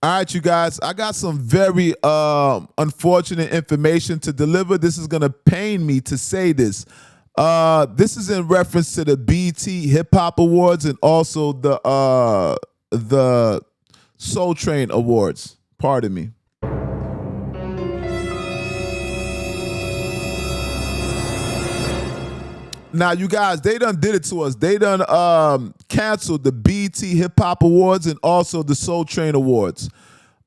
All right, you guys, I got some very unfortunate information to deliver. This is gonna pain me to say this. This is in reference to the BT Hip Hop Awards and also the Soul Train Awards. Pardon me. Now, you guys, they done did it to us. They done canceled the BT Hip Hop Awards and also the Soul Train Awards.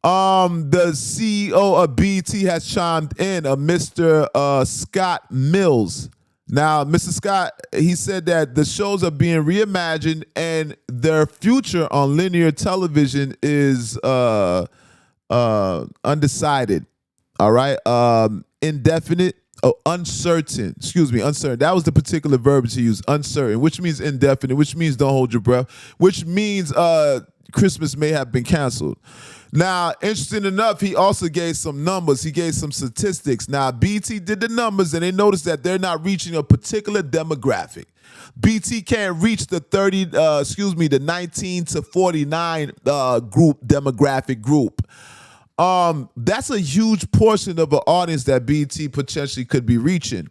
The CEO of BT has chimed in, Mr. Scott Mills. Now, Mr. Scott, he said that the shows are being reimagined and their future on linear television is undecided. All right, indefinite. Oh, uncertain. Excuse me, uncertain. That was the particular verb to use, uncertain, which means indefinite, which means don't hold your breath, which means Christmas may have been canceled. Now, interesting enough, he also gave some numbers. He gave some statistics. Now, BT did the numbers, and they noticed that they're not reaching a particular demographic. BT can't reach the the 19 to 49 demographic group. That's a huge portion of an audience that BT potentially could be reaching.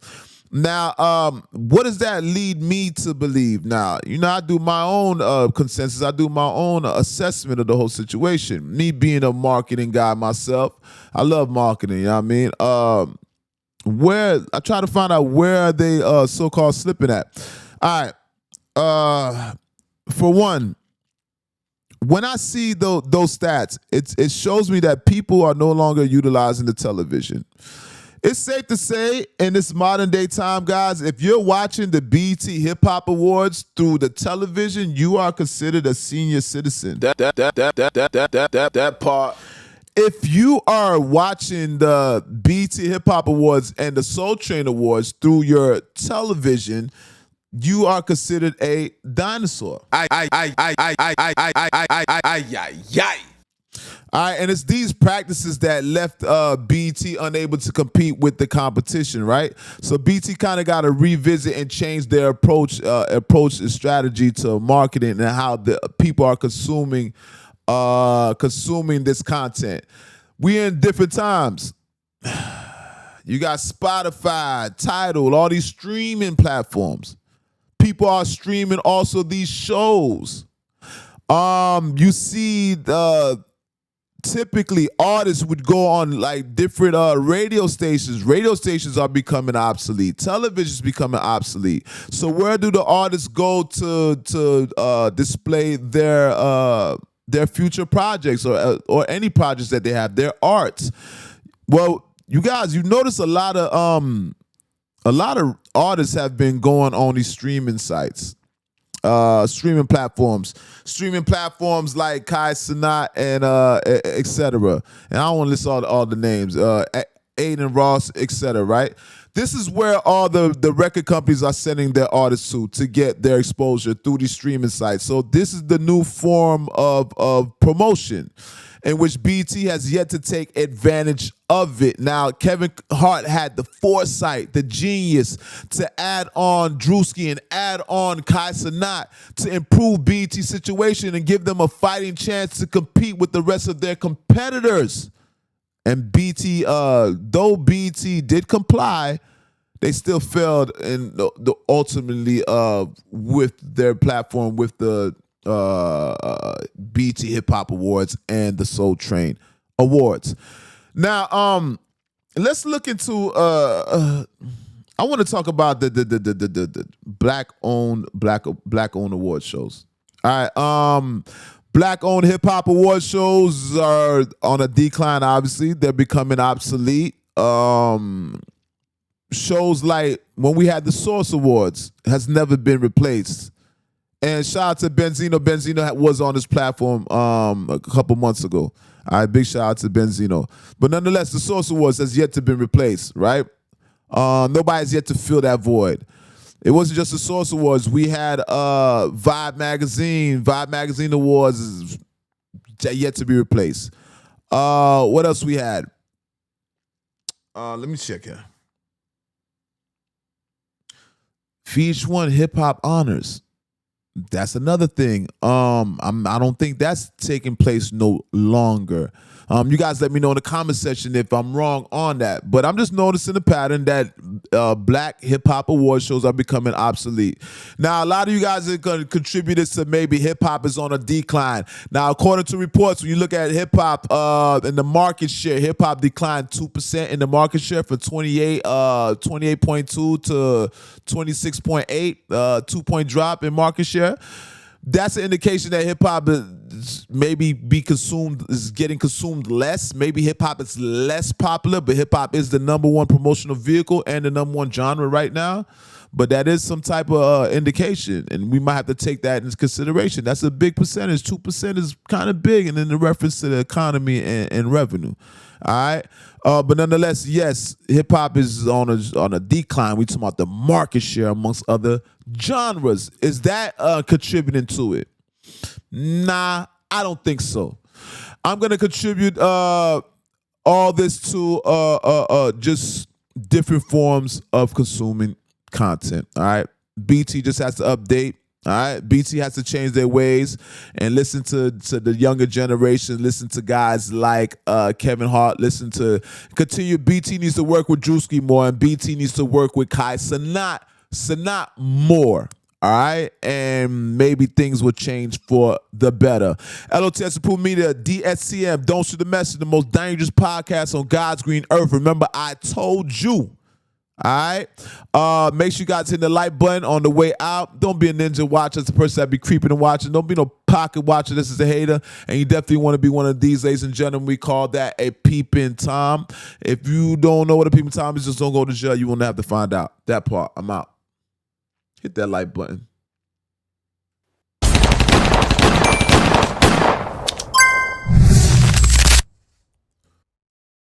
Now, what does that lead me to believe? Now, I do my own consensus. I do my own assessment of the whole situation. Me being a marketing guy myself, I love marketing, you know what I mean? Where I try to find out where are they so-called slipping at. All right. For one, when I see those stats, it shows me that people are no longer utilizing the television. It's safe to say in this modern day time, guys, if you're watching the BT Hip Hop Awards through the television, you are considered a senior citizen. That part. If you are watching the BT Hip Hop Awards and the Soul Train Awards through your television, you are considered a dinosaur. All right, and it's these practices that left BT unable to compete with the competition, right? So BT kind of got to revisit and change their approach and strategy to marketing and how the people are consuming this content. We in different times. You got Spotify, Tidal, all these streaming platforms. People are streaming also these shows. You see typically artists would go on like different radio stations. Radio stations are becoming obsolete. Television is becoming obsolete. So where do the artists go to display their future projects or any projects that they have, their arts? Well, you guys, you notice a lot of artists have been going on these streaming sites. Streaming platforms like Kai Cenat and etc. And I don't want to list all the names. Aiden Ross, etc. Right? This is where all the record companies are sending their artists to get their exposure through these streaming sites. So this is the new form of promotion in which BT has yet to take advantage of it. Now, Kevin Hart had the foresight, the genius to add on Drewski and add on Kai Cenat to improve BT's situation and give them a fighting chance to compete with the rest of their competitors. And BT, though BT did comply, they still failed in ultimately with their platform, with the BT Hip Hop Awards and the Soul Train Awards. Now, let's look into. I want to talk about the black owned award shows. All right, black owned hip hop award shows are on a decline. Obviously, they're becoming obsolete. Shows like when we had the Source Awards has never been replaced. And shout out to Benzino. Benzino was on this platform a couple months ago. All right, big shout out to Benzino. But nonetheless, the Source Awards has yet to be replaced, right? Nobody's yet to fill that void. It wasn't just the Source Awards. We had Vibe Magazine. Vibe Magazine Awards is yet to be replaced. What else we had? Let me check here. VH1 Hip Hop Honors. That's another thing. I don't think that's taking place no longer. You guys let me know in the comment section if I'm wrong on that. But I'm just noticing the pattern that black hip hop award shows are becoming obsolete. Now, a lot of you guys are going to contribute this to maybe hip hop is on a decline. Now, according to reports, when you look at hip hop in the market share, hip hop declined 2% in the market share from 28.2 to 26.8, 2-point drop in market share. That's an indication that hip hop is maybe is getting consumed less. Maybe hip hop is less popular, but hip hop is the #1 promotional vehicle and the #1 genre right now. But that is some type of indication, and we might have to take that into consideration. That's a big percentage. 2% is kind of big, and in the reference to the economy and revenue. All right, but nonetheless, yes, hip hop is on a decline. We talking about the market share amongst other genres. Is that contributing to it? Nah, I don't think so. I'm gonna contribute all this to just different forms of consuming content. All right, BT just has to update. All right, BT has to change their ways and listen to the younger generation. Listen to guys like Kevin Hart. Continue. BT needs to work with Drewski more, and BT needs to work with Kai Sanat more. All right, and maybe things will change for the better. L.O.T.S. Approved Media, DSCM, Don't Shoot the Message, the most dangerous podcast on God's green earth. Remember, I told you. All right. Make sure you guys hit the like button on the way out. Don't be a ninja watcher. That's the person that be creeping and watching. Don't be no pocket watcher. This is a hater. And you definitely want to be one of these, ladies and gentlemen. We call that a peeping Tom. If you don't know what a peeping Tom is, just don't go to jail. You won't have to find out. That part. I'm out. Hit that like button.